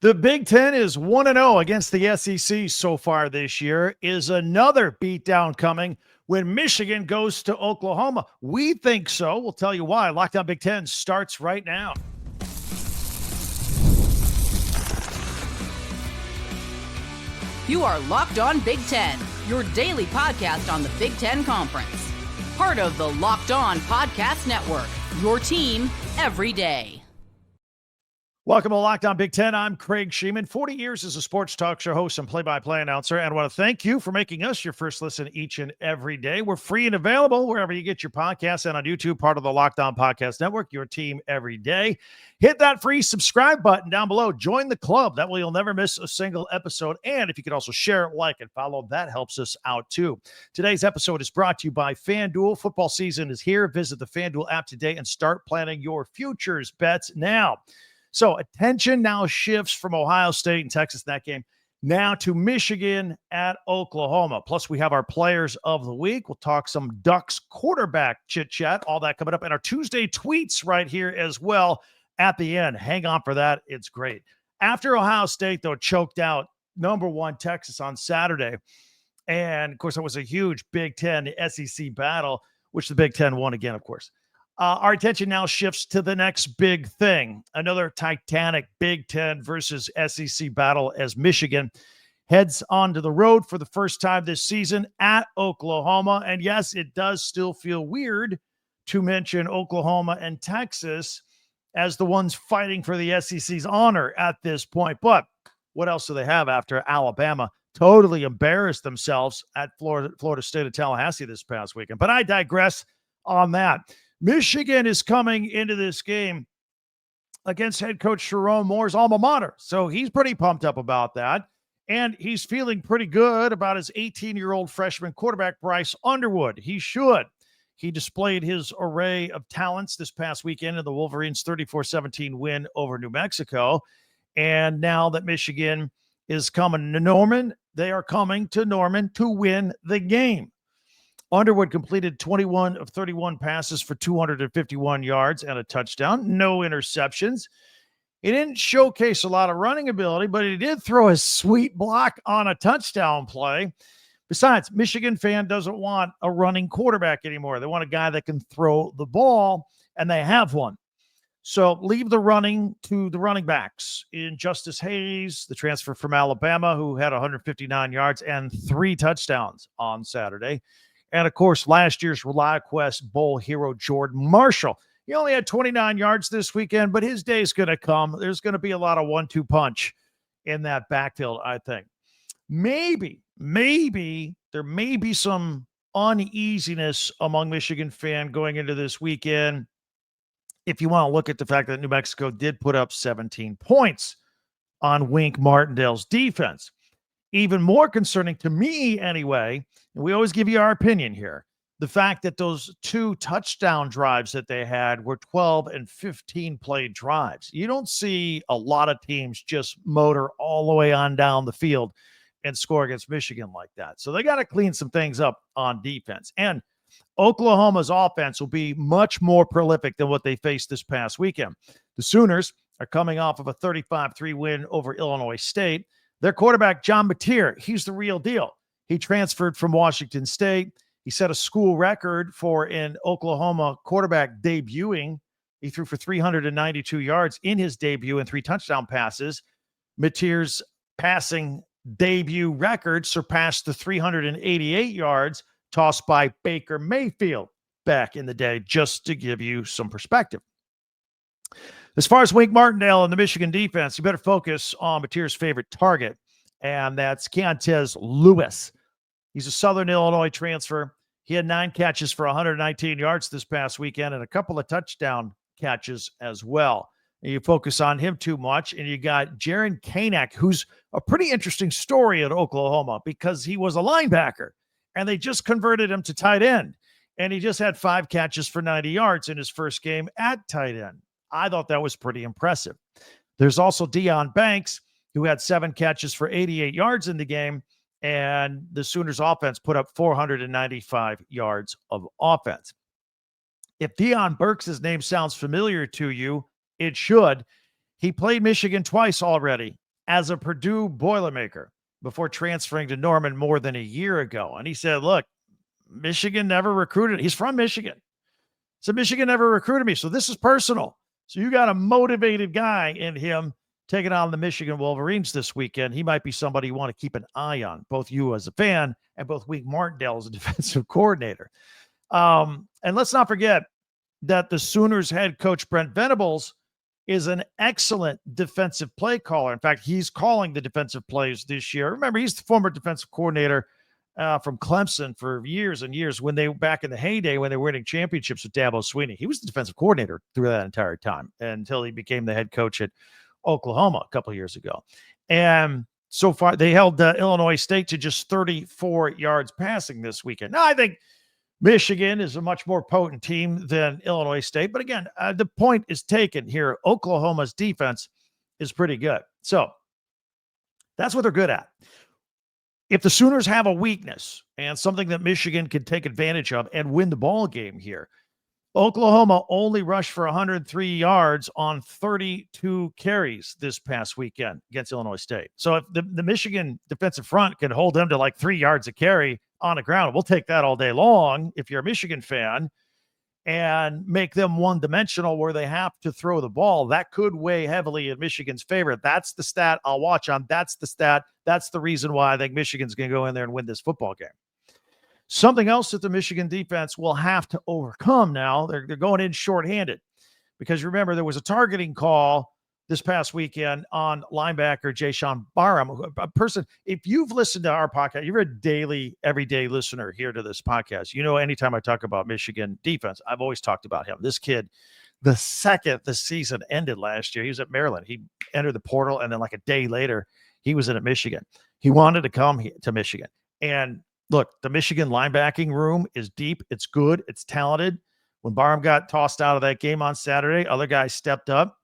The Big Ten is 1-0 against the SEC so far this year. Is another beatdown coming when Michigan goes to Oklahoma? We think so. We'll tell you why. Lockdown Big Ten starts right now. You are Locked On Big Ten, your daily podcast on the Big Ten Conference. Part of the Locked On Podcast Network, your team every day. Welcome to Locked On Big Ten. I'm Craig Sheeman, 40 years as a sports talk show host and play-by-play announcer, and I want to thank you for making us your first listen each and every day. We're free and available wherever you get your podcasts and on YouTube, part of the Locked On Podcast Network, your team every day. Hit that free subscribe button down below. Join the club. That way you'll never miss a single episode. And if you could also share, like, and follow, that helps us out too. Today's episode is brought to you by FanDuel. Football season is here. Visit the FanDuel app today and start planning your futures bets now. So attention now shifts from Ohio State and Texas in that game now to Michigan at Oklahoma. Plus, we have our players of the week. We'll talk some Ducks quarterback chit-chat, all that coming up, and our Tuesday tweets right here as well at the end. Hang on for that. It's great. After Ohio State, though, choked out number one Texas on Saturday, and, of course, it was a huge Big Ten SEC battle, which the Big Ten won again, of course. Our attention now shifts to the next big thing, another titanic Big Ten versus SEC battle as Michigan heads onto the road for the first time this season at Oklahoma. And yes, it does still feel weird to mention Oklahoma and Texas as the ones fighting for the SEC's honor at this point. But what else do they have after Alabama totally embarrassed themselves at Florida State of Tallahassee this past weekend? But I digress on that. Michigan is coming into this game against head coach Jerome Moore's alma mater. So he's pretty pumped up about that. And he's feeling pretty good about his 18-year-old freshman quarterback, Bryce Underwood. He should. He displayed his array of talents this past weekend in the Wolverines' 34-17 win over New Mexico. And now that Michigan is coming to Norman, they are coming to Norman to win the game. Underwood completed 21 of 31 passes for 251 yards and a touchdown, no interceptions. He didn't showcase a lot of running ability, but he did throw a sweet block on a touchdown play. Besides, Michigan fan doesn't want a running quarterback anymore. They want a guy that can throw the ball, and they have one. So leave the running to the running backs in Justice Hayes, the transfer from Alabama, who had 159 yards and 3 touchdowns on Saturday. And, of course, last year's ReliaQuest Bowl hero, Jordan Marshall. He only had 29 yards this weekend, but his day's going to come. There's going to be a lot of 1-2 punch in that backfield, I think. Maybe there may be some uneasiness among Michigan fans going into this weekend if you want to look at the fact that New Mexico did put up 17 points on Wink Martindale's defense. Even more concerning to me anyway, and we always give you our opinion here, the fact that those 2 touchdown drives that they had were 12 and 15 play drives. You don't see a lot of teams just motor all the way on down the field and score against Michigan like that. So they got to clean some things up on defense. And Oklahoma's offense will be much more prolific than what they faced this past weekend. The Sooners are coming off of a 35-3 win over Illinois State. Their quarterback, John Mateer, he's the real deal. He transferred from Washington State. He set a school record for an Oklahoma quarterback debuting. He threw for 392 yards in his debut and 3 touchdown passes. Mateer's passing debut record surpassed the 388 yards tossed by Baker Mayfield back in the day, just to give you some perspective. As far as Wink Martindale and the Michigan defense, you better focus on Mateer's favorite target, and that's Keontez Lewis. He's a Southern Illinois transfer. He had 9 catches for 119 yards this past weekend and a couple of touchdown catches as well. And you focus on him too much, and you got Jaron Kanak, who's a pretty interesting story at Oklahoma because he was a linebacker, and they just converted him to tight end, and he just had 5 catches for 90 yards in his first game at tight end. I thought that was pretty impressive. There's also Deion Banks, who had 7 catches for 88 yards in the game, and the Sooners offense put up 495 yards of offense. If Deion Burks' name sounds familiar to you, it should. He played Michigan twice already as a Purdue Boilermaker before transferring to Norman more than a year ago. And he said, look, Michigan never recruited. He's from Michigan. So Michigan never recruited me. So this is personal. So you got a motivated guy in him taking on the Michigan Wolverines this weekend. He might be somebody you want to keep an eye on, both you as a fan and both Wink Martindale as a defensive coordinator. And let's not forget that the Sooners head coach Brent Venables is an excellent defensive play caller. In fact, he's calling the defensive plays this year. Remember, he's the former defensive coordinator from Clemson for years and years when they were back in the heyday when they were winning championships with Dabo Swinney. He was the defensive coordinator through that entire time until he became the head coach at Oklahoma a couple of years ago. And so far, they held Illinois State to just 34 yards passing this weekend. Now, I think Michigan is a much more potent team than Illinois State. But again, the point is taken here. Oklahoma's defense is pretty good. So that's what they're good at. If the Sooners have a weakness and something that Michigan can take advantage of and win the ball game here, Oklahoma only rushed for 103 yards on 32 carries this past weekend against Illinois State. So if the Michigan defensive front can hold them to like 3 yards a carry on the ground, we'll take that all day long if you're a Michigan fan, and make them one-dimensional where they have to throw the ball. That could weigh heavily in Michigan's favor. That's the stat I'll watch on. That's the stat. That's the reason why I think Michigan's going to go in there and win this football game. Something else that the Michigan defense will have to overcome now, they're going in shorthanded, because remember, there was a targeting call this past weekend on linebacker Jayshawn Barham, a person, if you've listened to our podcast, you're a daily, everyday listener here to this podcast. You know, anytime I talk about Michigan defense, I've always talked about him. This kid, the second the season ended last year, he was at Maryland. He entered the portal, and then like a day later, he was in at Michigan. He wanted to come to Michigan. And look, the Michigan linebacking room is deep. It's good. It's talented. When Barham got tossed out of that game on Saturday, other guys stepped up,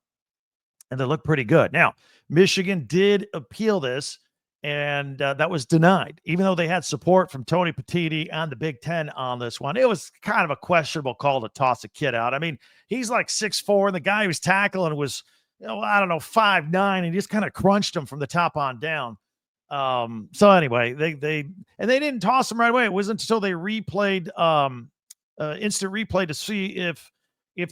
and they looked pretty good. Now, Michigan did appeal this, and that was denied, even though they had support from Tony Petitti and the Big Ten on this one. It was kind of a questionable call to toss a kid out. I mean, he's like 6'4", and the guy he was tackling was, 5'9", and he just kind of crunched him from the top on down. So anyway, they didn't toss him right away. It wasn't until they replayed, instant replay to see if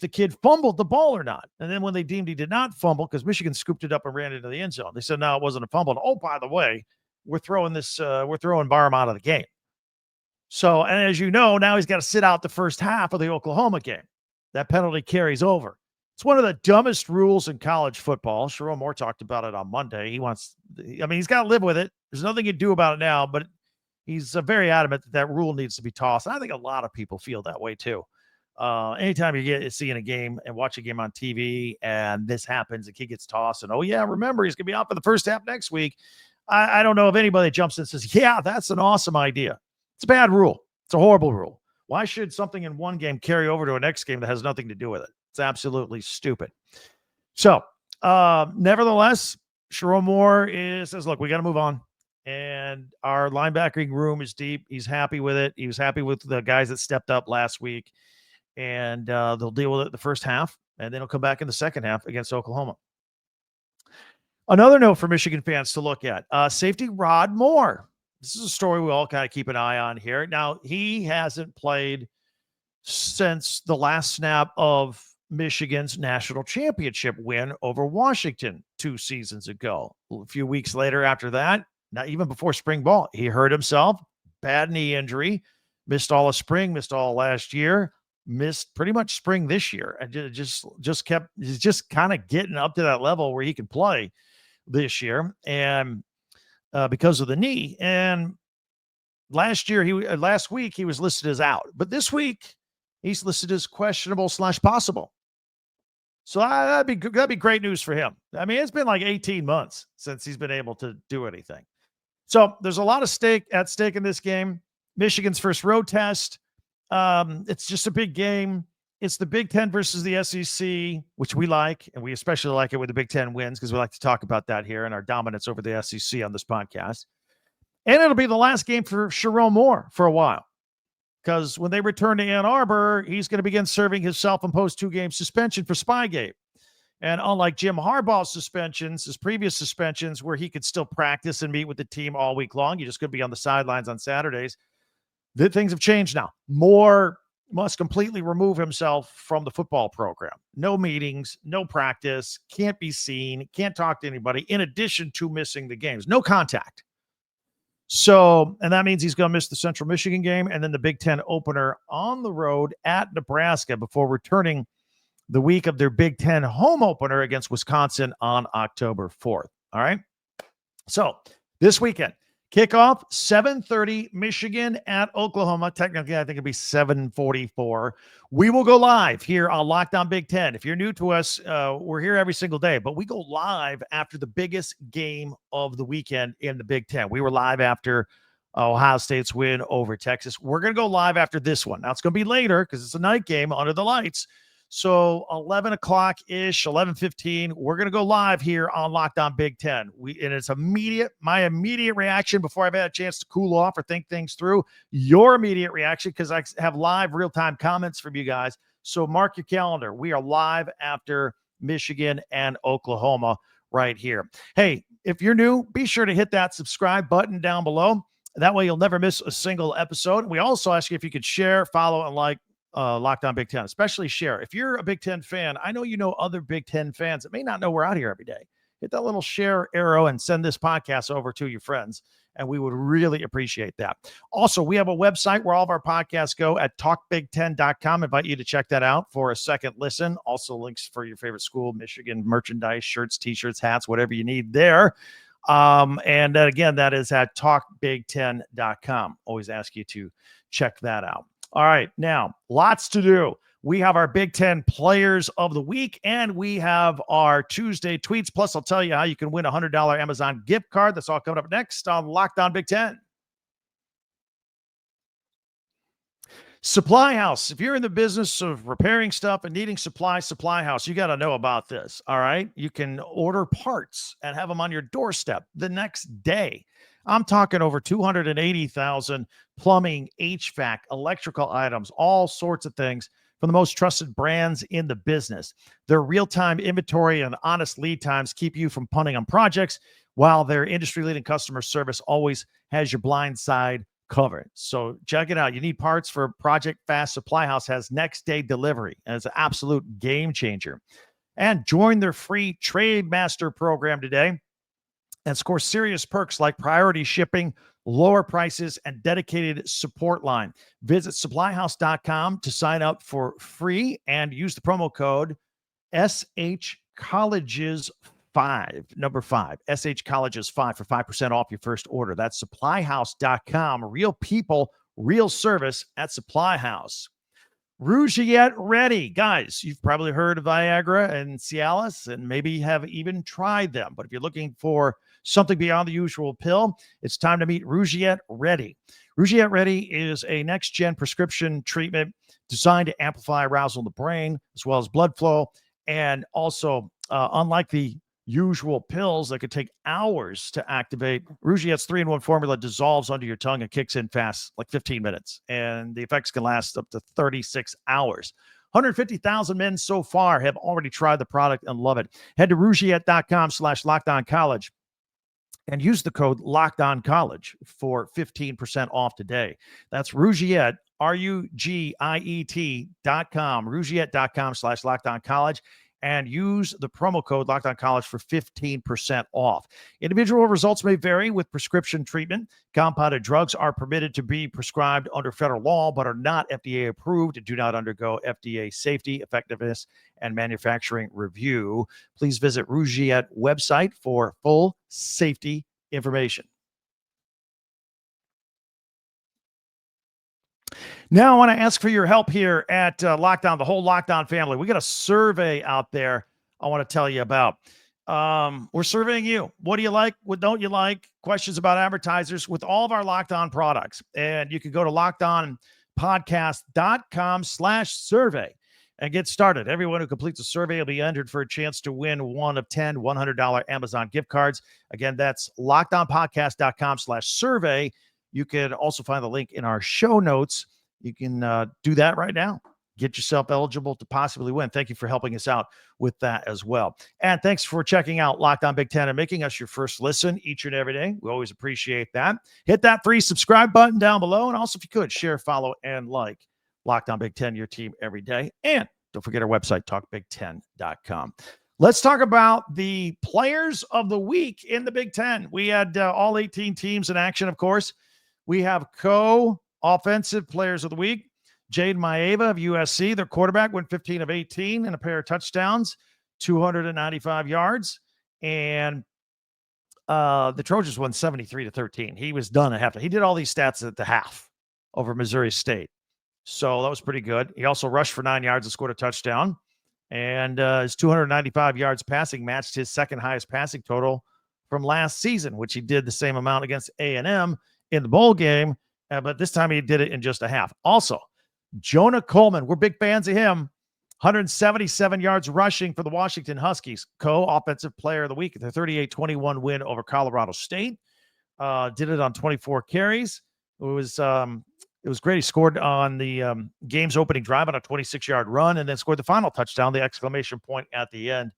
the kid fumbled the ball or not. And then when they deemed he did not fumble, because Michigan scooped it up and ran into the end zone, they said, no, it wasn't a fumble. And, oh, by the way, we're throwing Barham out of the game. So, and as you know, now he's got to sit out the first half of the Oklahoma game. That penalty carries over. It's one of the dumbest rules in college football. Sherrone Moore talked about it on Monday. He's got to live with it. There's nothing you can do about it now, but he's very adamant that rule needs to be tossed. And I think a lot of people feel that way too. Anytime you seeing a game and watch a game on TV and this happens, the kid gets tossed and, oh yeah, remember, he's going to be out for the first half next week. I don't know if anybody jumps in and says, yeah, that's an awesome idea. It's a bad rule. It's a horrible rule. Why should something in one game carry over to a next game that has nothing to do with it? It's absolutely stupid. So, nevertheless, Sherrone Moore says, look, we got to move on. And our linebacking room is deep. He's happy with it. He was happy with the guys that stepped up last week. And they'll deal with it the first half, and then he'll come back in the second half against Oklahoma. Another note for Michigan fans to look at, safety Rod Moore. This is a story we all kind of keep an eye on here. Now, he hasn't played since the last snap of Michigan's national championship win over Washington 2 seasons ago. A few weeks later after that, not even before spring ball, he hurt himself, bad knee injury, missed all of spring, missed all last year, missed pretty much spring this year, and he's just kind of getting up to that level where he can play this year, and because of the knee. And last week he was listed as out, but this week he's listed as questionable / possible. So that'd be great news for him. I mean, it's been like 18 months since he's been able to do anything. So there's a lot of at stake in this game. Michigan's first road test. It's just a big game. It's the Big Ten versus the SEC, which we like, and we especially like it when the Big Ten wins, because we like to talk about that here and our dominance over the SEC on this podcast. And it'll be the last game for Sherrone Moore for a while, because when they return to Ann Arbor, he's going to begin serving his self-imposed 2-game suspension for Spygate. And unlike Jim Harbaugh's suspensions, his previous suspensions, where he could still practice and meet with the team all week long, you just could be on the sidelines on Saturdays. Things have changed now. Moore must completely remove himself from the football program. No meetings, no practice, can't be seen, can't talk to anybody, in addition to missing the games. No contact. So, and that means he's going to miss the Central Michigan game and then the Big Ten opener on the road at Nebraska before returning the week of their Big Ten home opener against Wisconsin on October 4th. All right. So this weekend, kickoff 7:30, Michigan at Oklahoma. Technically, I think it'd be 7:44. We will go live here on Locked On Big Ten. If you're new to us, we're here every single day, but we go live after the biggest game of the weekend in the Big Ten. We were live after Ohio State's win over Texas. We're going to go live after this one. Now, it's going to be later because it's a night game under the lights. So 11 o'clock-ish, 11:15, we're going to go live here on Locked On Big Ten. And it's immediate. My immediate reaction before I've had a chance to cool off or think things through. Your immediate reaction, because I have live real-time comments from you guys. So mark your calendar. We are live after Michigan and Oklahoma right here. Hey, if you're new, be sure to hit that subscribe button down below. That way you'll never miss a single episode. We also ask you if you could share, follow, and like Locked On Big Ten, especially share. If you're a Big Ten fan, I know you know other Big Ten fans that may not know we're out here every day. Hit that little share arrow and send this podcast over to your friends, and we would really appreciate that. Also, we have a website where all of our podcasts go at talkbig10.com. Invite you to check that out for a second listen. Also, links for your favorite school, Michigan merchandise, shirts, t-shirts, hats, whatever you need there. And again, that is at talkbig10.com. Always ask you to check that out. All right, now, lots to do. We have our Big Ten Players of the Week, and we have our Tuesday tweets. Plus, I'll tell you how you can win a $100 Amazon gift card. That's all coming up next on Locked On Big Ten. Supply House. If you're in the business of repairing stuff and needing Supply House, you got to know about this, all right? You can order parts and have them on your doorstep the next day. I'm talking over 280,000 plumbing, HVAC, electrical items, all sorts of things from the most trusted brands in the business. Their real-time inventory and honest lead times keep you from punting on projects, while their industry-leading customer service always has your blind side covered. So check it out. You need parts for Project Fast. Supply House has next-day delivery, and it's an absolute game changer. And join their free Trade Master program today and score serious perks like priority shipping, lower prices, and dedicated support line. Visit supplyhouse.com to sign up for free and use the promo code SHColleges5, number 5, SHColleges5 for 5% off your first order. That's supplyhouse.com. Real people, real service at Supply House. Rougiette Ready. Guys, you've probably heard of Viagra and Cialis and maybe have even tried them. But if you're looking for something beyond the usual pill, it's time to meet Rougiette Ready. Rougiette Ready is a next-gen prescription treatment designed to amplify arousal in the brain as well as blood flow. And also, unlike the usual pills that could take hours to activate, Rougiette's 3-in-1 formula dissolves under your tongue and kicks in fast, like 15 minutes. And the effects can last up to 36 hours. 150,000 men so far have already tried the product and love it. Head to rougiette.com/lockedoncollege and use the code LOCKEDONCollege for 15% off today. That's Rougiette, RUGIET.com, rougiette.com/lockedoncollege. And use the promo code Locked On College for 15% off. Individual results may vary with prescription treatment. Compounded drugs are permitted to be prescribed under federal law, but are not FDA approved and do not undergo FDA safety, effectiveness, and manufacturing review. Please visit Rougiette website for full safety information. Now I want to ask for your help here at Locked On, the whole Locked On family. We got a survey out there I want to tell you about. We're surveying you. What do you like? What don't you like? Questions about advertisers with all of our Locked On products. And you can go to lockedonpodcast.com/survey and get started. Everyone who completes a survey will be entered for a chance to win one of 10 $100 Amazon gift cards. Again, that's lockedonpodcast.com/survey. You can also find the link in our show notes. You can do that right now. get yourself eligible to possibly win. Thank you for helping us out with that as well. And thanks for checking out Locked On Big Ten and making us your first listen each and every day. We always appreciate that. Hit that free subscribe button down below. And also, if you could, share, follow, and like Locked On Big Ten, your team every day. And don't forget our website, talkbig10.com. Let's talk about the players of the week in the Big Ten. We had all 18 teams in action, of course. We have co-offensive players of the week. JAYDEN MAIAVA of USC, their quarterback, went 15 of 18 and a pair of touchdowns, 295 yards. And the Trojans won 73-13. He was done at halftime. He did all these stats at the half over Missouri State. So that was pretty good. He also rushed for 9 yards and scored a touchdown. And his 295 yards passing matched his second highest passing total from last season, which he did the same amount against A&M in the bowl game. But this time he did it in just a half. Also, JONAH Coleman, we're big fans of him. 177 yards rushing for the Washington Huskies, co-offensive player of the week. The 38-21 win over Colorado State. Did it on 24 carries. It was great. He scored on the game's opening drive on a 26-yard run and then scored the final touchdown, the exclamation point at the end,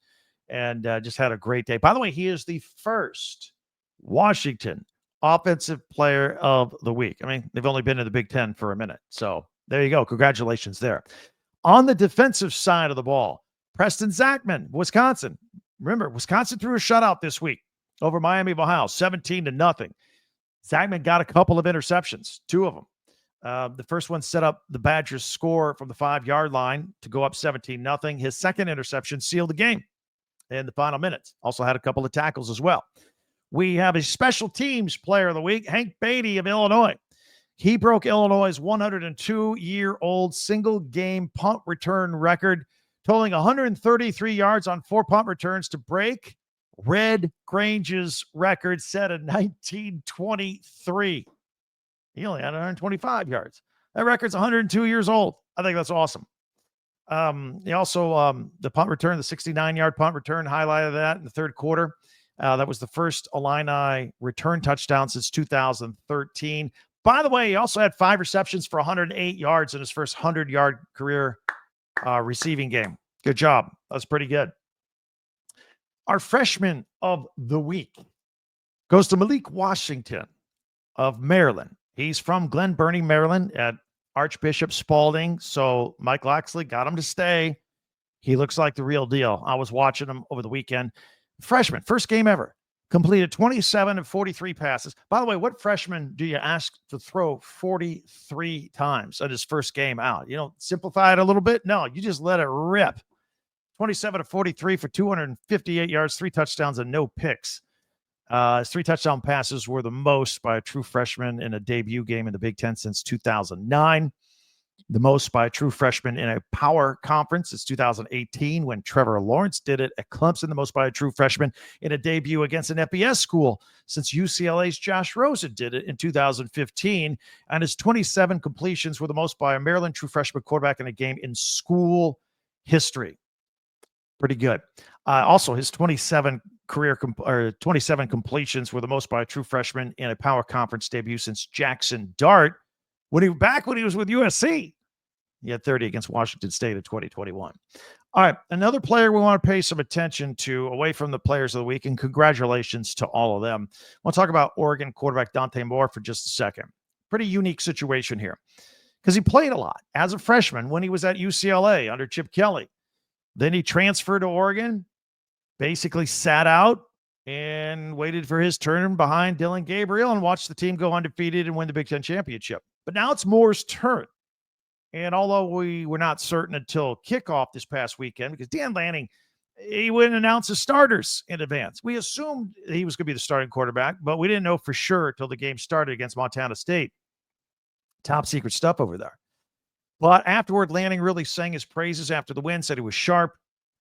and just had a great day. By the way, he is the first Washington offensive player of the week. I mean, they've only been in the Big Ten for a minute. So there you go. Congratulations there. On the defensive side of the ball, Preston Zachman, Wisconsin. Remember, Wisconsin threw a shutout this week over Miami of Ohio, 17-0. Zachman got a couple of interceptions, 2 of them. The first one set up the Badgers' score from the 5-yard line to go up 17-0. His second interception sealed the game in the final minutes. Also had a couple of tackles as well. We have a special teams player of the week, Hank Beatty of Illinois. He broke Illinois' 102-year-old single-game punt return record, totaling 133 yards on 4 punt returns to break Red Grange's record set in 1923. He only had 125 yards. That record's 102 years old. I think that's awesome. He also, the punt return, the 69-yard punt return, highlighted that in the third quarter. That was the first Illini return touchdown since 2013. By the way, he also had 5 receptions for 108 yards in his first 100-yard career receiving game. Good job. That's pretty good. Our freshman of the week goes to Malik Washington of Maryland. He's from Glen Burnie, Maryland at Archbishop Spalding. So Mike Loxley got him to stay. He looks like the real deal. I was watching him over the weekend. Freshman, first game ever. Completed 27 of 43 passes. By the way, what freshman do you ask to throw 43 times at his first game out? You don't simplify it a little bit? No, you just let it rip. 27 of 43 for 258 yards, 3 touchdowns, and no picks. His 3 touchdown passes were the most by a true freshman in a debut game in the Big Ten since 2009. The most by a true freshman in a power conference is 2018 when Trevor Lawrence did it at Clemson. The most by a true freshman in a debut against an FBS school since UCLA's Josh Rosen did it in 2015. And his 27 completions were the most by a Maryland true freshman quarterback in a game in school history. Pretty good. Also, his 27 completions were the most by a true freshman in a power conference debut since Jackson Dart when he was with USC. He had 30 against Washington State in 2021. All right, another player we want to pay some attention to away from the players of the week, and congratulations to all of them. We'll talk about Oregon quarterback Dante Moore for just a second. Pretty unique situation here because he played a lot as a freshman when he was at UCLA under Chip Kelly. Then he transferred to Oregon, basically sat out and waited for his turn behind Dylan Gabriel and watched the team go undefeated and win the Big Ten championship. But now it's Moore's turn. And although we were not certain until kickoff this past weekend, because Dan Lanning, he wouldn't announce his starters in advance. We assumed he was going to be the starting quarterback, but we didn't know for sure until the game started against Montana State. Top secret stuff over there. But afterward, Lanning really sang his praises after the win, said he was sharp,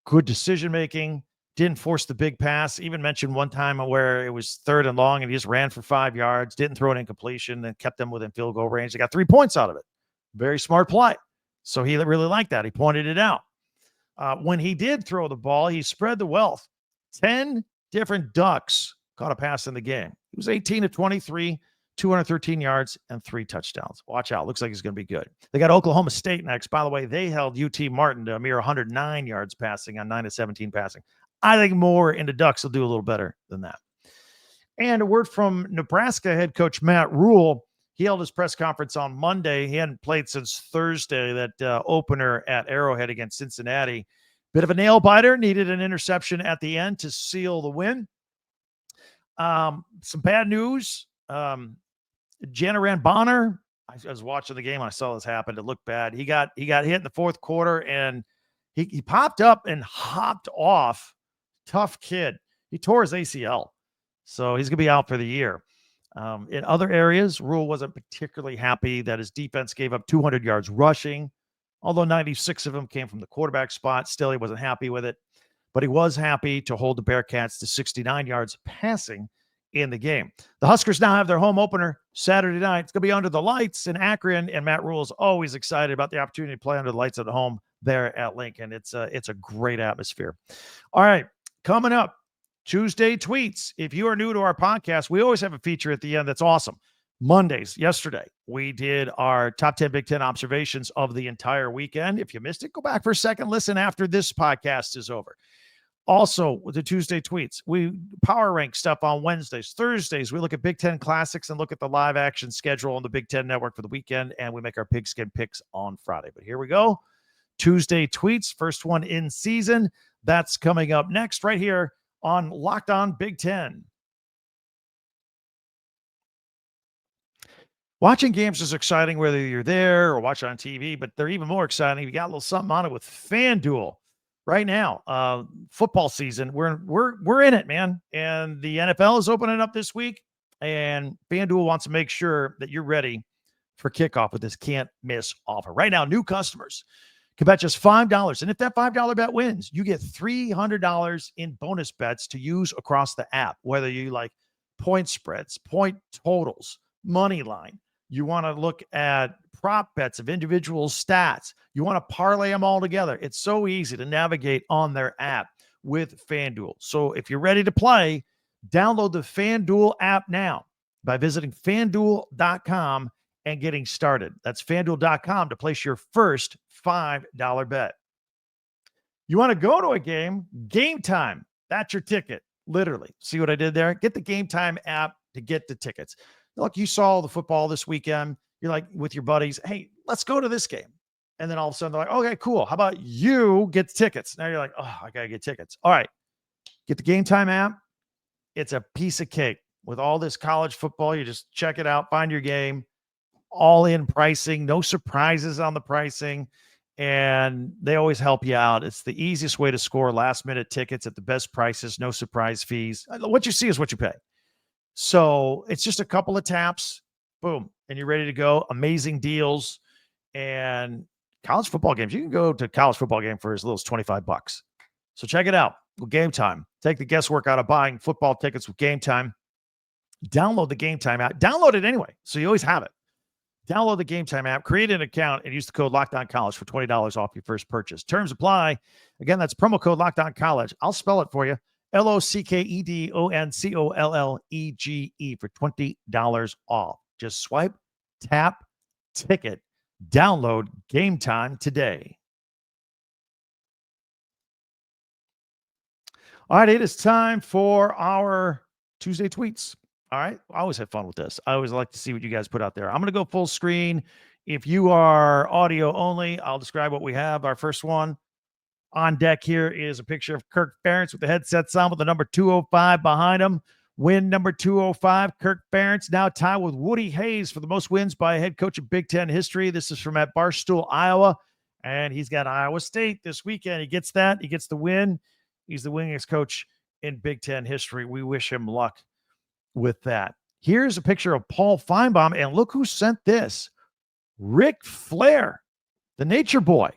good decision-making, didn't force the big pass, even mentioned one time where it was 3rd and long and he just ran for 5 yards, didn't throw an incompletion, and kept them within field goal range. They got 3 points out of it. Very smart play. So he really liked that. He pointed it out. When he did throw the ball, he spread the wealth. 10 different Ducks caught a pass in the game. He was 18 of 23, 213 yards, and 3 touchdowns. Watch out. Looks like he's going to be good. They got Oklahoma State next. By the way, they held UT Martin to a mere 109 yards passing on 9 of 17 passing. I think Moore and the Ducks will do a little better than that. And a word from Nebraska head coach Matt Rule. He held his press conference on Monday. He hadn't played since Thursday, that opener at Arrowhead against Cincinnati. Bit of a nail biter, needed an interception at the end to seal the win. Some bad news. Janaran Bonner, I was watching the game and I saw this happen. It looked bad. He got hit in the fourth quarter and he popped up and hopped off. Tough kid. He tore his ACL. So he's going to be out for the year. In other areas, Rule wasn't particularly happy that his defense gave up 200 yards rushing, although 96 of them came from the quarterback spot. Still, he wasn't happy with it. But he was happy to hold the Bearcats to 69 yards passing in the game. The Huskers now have their home opener Saturday night. It's going to be under the lights in Akron, and Matt Rule is always excited about the opportunity to play under the lights at home there at Lincoln. It's a great atmosphere. All right, coming up, Tuesday tweets. If you are new to our podcast, we always have a feature at the end that's awesome. Mondays, yesterday, we did our top 10 Big Ten observations of the entire weekend. If you missed it, go back for a second, listen after this podcast is over. Also, with the Tuesday tweets, we power rank stuff on Wednesdays. Thursdays, we look at Big Ten classics and look at the live action schedule on the Big Ten Network for the weekend, and we make our pigskin picks on Friday. But here we go. Tuesday tweets, first one in season. That's coming up next right here on Locked On Big Ten. Watching games is exciting, whether you're there or watch on TV, but they're even more exciting. You got a little something on it with FanDuel right now. Football season, we're in it, man. And the NFL is opening up this week, and FanDuel wants to make sure that you're ready for kickoff with this can't miss offer. Right now, new customers can bet just $5. And if that $5 bet wins, you get $300 in bonus bets to use across the app, whether you like point spreads, point totals, money line. You want to look at prop bets of individual stats. You want to parlay them all together. It's so easy to navigate on their app with FanDuel. So if you're ready to play, download the FanDuel app now by visiting FanDuel.com and getting started. That's FanDuel.com to place your first $5 bet. You want to go to a game? Game Time. That's your ticket, literally. See what I did there? Get the Game Time app to get the tickets. Look, you saw the football this weekend. You're like with your buddies, hey, let's go to this game. And then all of a sudden they're like, okay, cool. How about you get tickets? Now you're like, oh, I got to get tickets. All right. Get the Game Time app. It's a piece of cake with all this college football. You just check it out, find your game, all in pricing, no surprises on the pricing. And they always help you out. It's the easiest way to score last minute tickets at the best prices, no surprise fees. What you see is what you pay. So it's just a couple of taps, boom, and you're ready to go. Amazing deals. And college football games, you can go to a college football game for as little as $25. So check it out with Game Time. Take the guesswork out of buying football tickets with Game Time. Download the Game Time app. Download it anyway, so you always have it. Download the Game Time app, create an account, and use the code LOCKEDONCollege for $20 off your first purchase. Terms apply. Again, that's promo code LOCKEDONCollege. I'll spell it for you. LOCKEDONCOLLEGE for $20 off. Just swipe, tap, ticket, download Game Time today. All right, it is time for our Tuesday tweets. All right, I always have fun with this. I always like to see what you guys put out there. I'm going to go full screen. If you are audio only, I'll describe what we have. Our first one on deck here is a picture of Kirk Ferentz with the headsets on with the number 205 behind him. Win number 205. Kirk Ferentz now tied with Woody Hayes for the most wins by a head coach in Big Ten history. This is from at Barstool, Iowa, and he's got Iowa State this weekend. He gets that. He gets the win. He's the winningest coach in Big Ten history. We wish him luck with that. Here's a picture of Paul Feinbaum, and look who sent this. Ric Flair, the Nature Boy,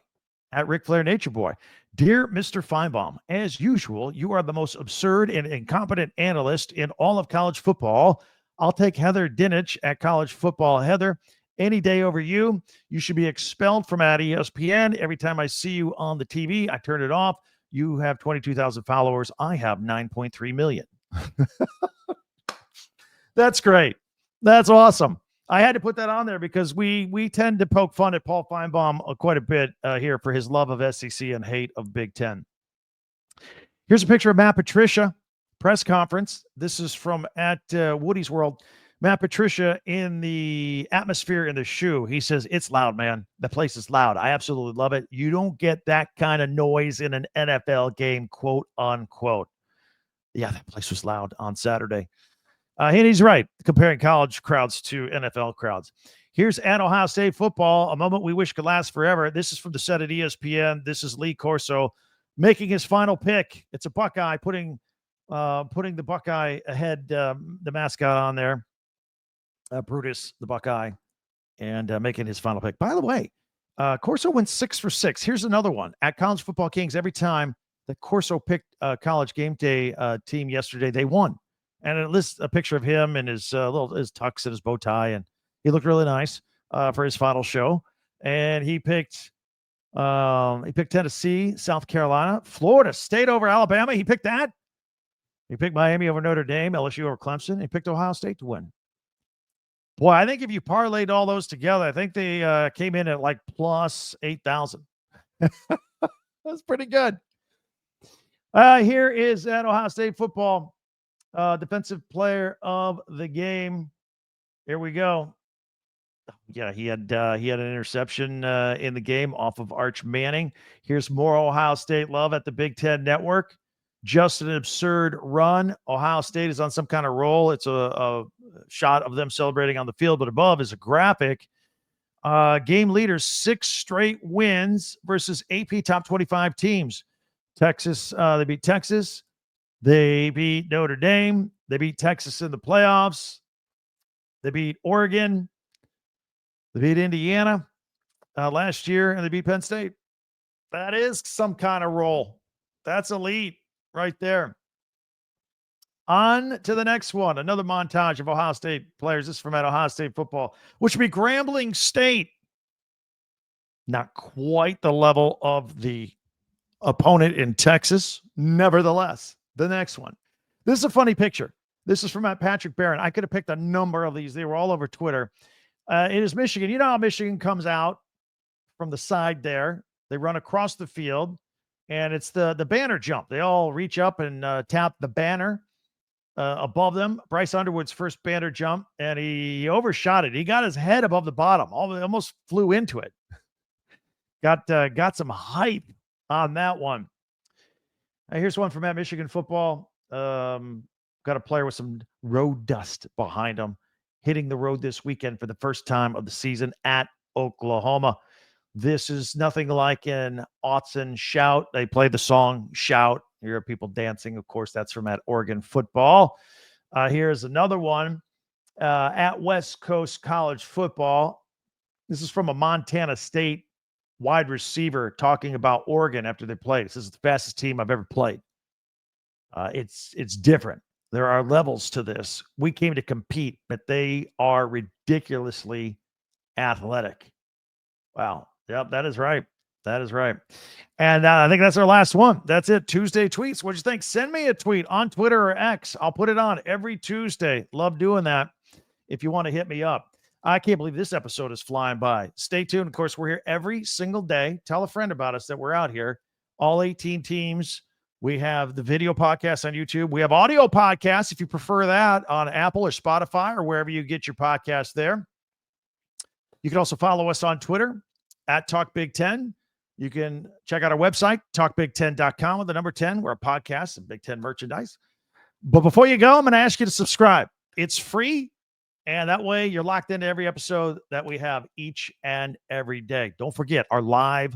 at Ric Flair Nature Boy. Dear Mr. Feinbaum, as usual, you are the most absurd and incompetent analyst in all of college football. I'll take Heather Dinich at College Football. Heather, any day over you. You should be expelled from at ESPN. Every time I see you on the TV, I turn it off. You have 22,000 followers. I have 9.3 million. That's great. That's awesome. I had to put that on there because we tend to poke fun at Paul Feinbaum quite a bit here for his love of SEC and hate of Big Ten. Here's a picture of Matt Patricia, press conference. This is from at Woody's World. Matt Patricia in the atmosphere in the shoe. He says, it's loud, man. The place is loud. I absolutely love it. You don't get that kind of noise in an NFL game, quote unquote. Yeah, that place was loud on Saturday. And he's right, comparing college crowds to NFL crowds. Here's at Ohio State football, a moment we wish could last forever. This is from the set at ESPN. This is Lee Corso making his final pick. It's a Buckeye, putting the Buckeye ahead, the mascot on there, Brutus, the Buckeye, and making his final pick. By the way, Corso went 6 for 6. Here's another one. At College Football Kings, every time that Corso picked College Game Day team yesterday, they won. And it lists a picture of him and his his tux and his bow tie, and he looked really nice for his final show. And he picked Tennessee, South Carolina, Florida State over Alabama. He picked that. He picked Miami over Notre Dame, LSU over Clemson. He picked Ohio State to win. Boy, I think if you parlayed all those together, I think they came in at like plus 8,000. That's pretty good. Here is at Ohio State football. Defensive player of the game. Here we go. Yeah, he had an interception in the game off of Arch Manning. Here's more Ohio State love at the Big Ten Network. Just an absurd run. Ohio State is on some kind of roll. It's a shot of them celebrating on the field, but above is a graphic. Game leaders, 6 straight wins versus AP top 25 teams. Texas, they beat Texas. They beat Notre Dame. They beat Texas in the playoffs. They beat Oregon. They beat Indiana last year, and they beat Penn State. That is some kind of roll. That's elite right there. On to the next one. Another montage of Ohio State players. This is from at Ohio State football, which would be Grambling State. Not quite the level of the opponent in Texas. Nevertheless, the next one. This is a funny picture. This is from Patrick Barron. I could have picked a number of these. They were all over Twitter. It is Michigan. You know how Michigan comes out from the side there. They run across the field, and it's the banner jump. They all reach up and tap the banner above them. Bryce Underwood's first banner jump, and he overshot it. He got his head above the bottom. Almost flew into it. Got some hype on that one. Here's one from at Michigan football. Got a player with some road dust behind him, hitting the road this weekend for the first time of the season at Oklahoma. This is nothing like an Autzen shout. They play the song Shout. Here are people dancing. Of course, that's from at Oregon football. Here's another one at West Coast College football. This is from a Montana State wide receiver talking about Oregon after they played. This is the fastest team I've ever played. It's different. There are levels to this. We came to compete, but they are ridiculously athletic. Wow. Yep, that is right. That is right. And I think that's our last one. That's it. Tuesday tweets. What'd you think? Send me a tweet on Twitter or X. I'll put it on every Tuesday. Love doing that if you want to hit me up. I can't believe this episode is flying by. Stay tuned. Of course, we're here every single day. Tell a friend about us that we're out here. All 18 teams. We have the video podcast on YouTube. We have audio podcasts, if you prefer that, on Apple or Spotify or wherever you get your podcast there. You can also follow us on Twitter at Talk Big Ten. You can check out our website, talkbig10.com with the number 10. We're a podcast and Big Ten merchandise. But before you go, I'm going to ask you to subscribe. It's free. And that way you're locked into every episode that we have each and every day. Don't forget our live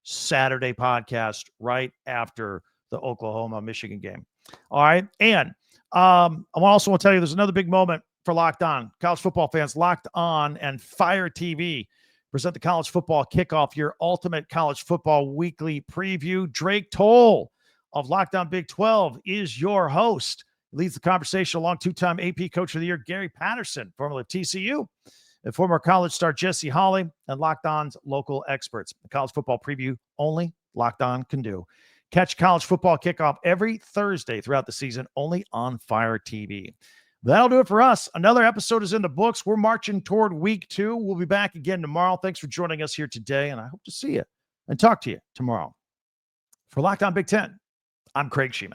Saturday podcast right after the Oklahoma-Michigan game. All right. And I also want to tell you there's another big moment for Locked On. College football fans, Locked On and Fire TV present the college football kickoff, your ultimate college football weekly preview. Drake Toll of Locked On Big 12 is your host. Leads the conversation along two-time AP Coach of the Year, Gary Patterson, formerly of TCU, and former college star Jesse Holley, and Locked On's local experts. The college football preview only Locked On can do. Catch college football kickoff every Thursday throughout the season, only on Fire TV. That'll do it for us. Another episode is in the books. We're marching toward week 2. We'll be back again tomorrow. Thanks for joining us here today, and I hope to see you and talk to you tomorrow. For Locked On Big Ten, I'm Craig Sheeman.